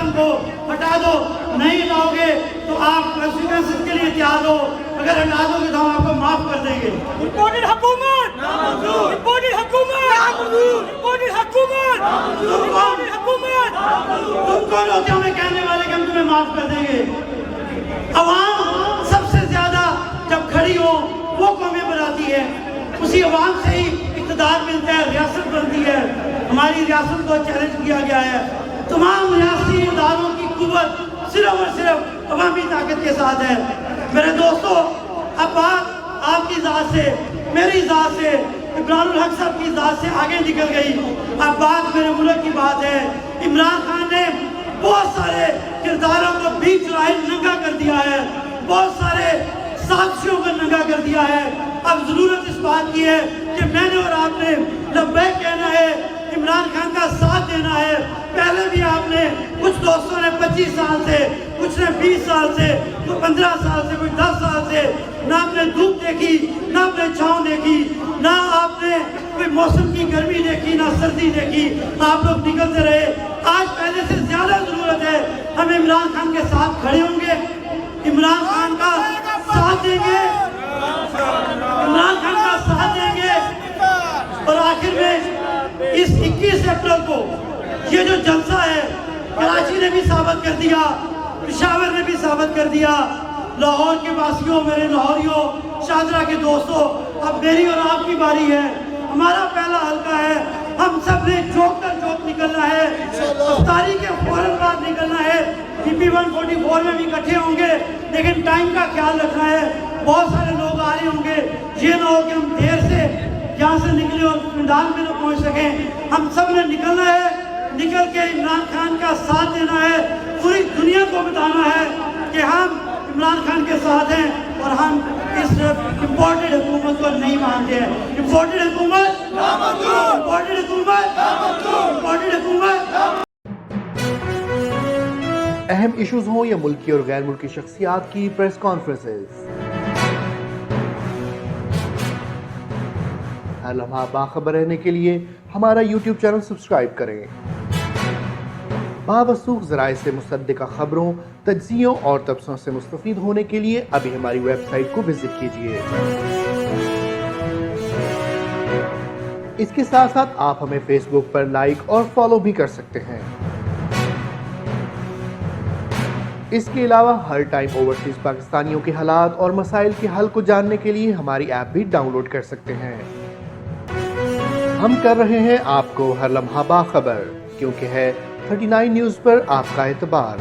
वज़न को हटा दो, नहीं लाओगे तो आप कॉन्सिक्वेंसेस के लिए तैयार हो, अगर हटा दोगे तो हम आपको माफ कर देंगे। इम्पोर्टेड हुकूमत, इम्पोर्टेड हुकूमत, इम्पोर्टेड हुकूमत, इम्पोर्टेड हुकूमत। तुम कौन होते हो हमें कहने वाले कि हम तुम्हें माफ कर देंगे? अवाम सबसे ज्यादा जब खड़ी हो वो कौमें बनाती है, उसी अवाम से ही इक़्तिदार मिलता है, रियासत बनती है। हमारी रियासत को चैलेंज किया गया है। तमाम रियासी इदारों की कुव्वत सिर्फ और सिर्फ अवामी ताकत के साथ है। मेरे दोस्तों, अब बात आपकी ज़ात से, मेरी ज़ात से, इमरान हक साहब की ज़ात से आगे निकल गई। अब बात मेरे मुल्क की बात है। इमरान खान ने बहुत सारे किरदारों को बीच राह नंगा कर दिया है, बहुत सारे साक्षियों को नंगा कर दिया है। अब ज़रूरत इस बात की है कि मैंने और आपने लब्बैक कहना है, इमरान खान का साथ देना है। पहले भी आपने, कुछ दोस्तों ने 25 साल से, कुछ ने 20 साल से, कोई 15 साल से, कोई 10 साल से, ना आपने धूप देखी, ना आपने छाँव देखी, ना आपने कोई मौसम की गर्मी देखी, ना सर्दी देखी, आप लोग निकलते रहे। आज पहले से ज्यादा जरूरत है, हम इमरान खान के साथ खड़े होंगे, इमरान खान का साथ देंगे, इमरान खान का साथ देंगे। और आखिर में इस 21 अप्रैल को ये जो जलसा है, कराची ने भी साबित कर दिया, पेशावर ने भी साबित कर दिया। लाहौर के वासियों, मेरे लाहौरियों, शाहदरा के दोस्तों, अब मेरी और आपकी बारी है। हमारा पहला हल्का है, हम सब ने चौक कर चौक निकलना है, अफ्तारी के फौरन बाद निकलना है। PP 144 में भी इकट्ठे होंगे, लेकिन टाइम का ख्याल रखना है। बहुत सारे लोग आ रहे होंगे, ये ना हो कि हम देर से यहाँ से निकले और मैदान में न पहुँच सकें। हम सब ने निकलना है, निकल के इमरान खान का साथ देना है, पूरी दुनिया को बताना है कि हम इमरान खान के साथ हैं और हम इस इम्पोर्टेड हुकूमत को नहीं मानते हैं। इम्पोर्टेड हुकूमत, इम्पोर्टेड हुकूमत, इम्पोर्टेड हुकूमत। अहम इश्यूज हों या मुल्की और गैर मुल्की शख्सियात की प्रेस कॉन्फ्रेंसेस, हर लम्हा बाखबर रहने के लिए हमारा YouTube चैनल सब्सक्राइब करें। बावसूख ज़राए से मुसद्दिक़ा खबरों, तज्ज़ियों और तबसरों से मुस्तफ़ीद होने के लिए अभी हमारी वेबसाइट को विजिट कीजिए। इसके साथ साथ आप हमें फेसबुक पर लाइक और फॉलो भी कर सकते हैं। इसके अलावा हर टाइम ओवरसीज पाकिस्तानियों के हालात और मसाइल के हल को जानने के लिए हमारी ऐप भी डाउनलोड कर सकते हैं। हम कर रहे हैं आपको हर लम्हा बाखबर, क्योंकि है 39 न्यूज़ पर आपका एतबार।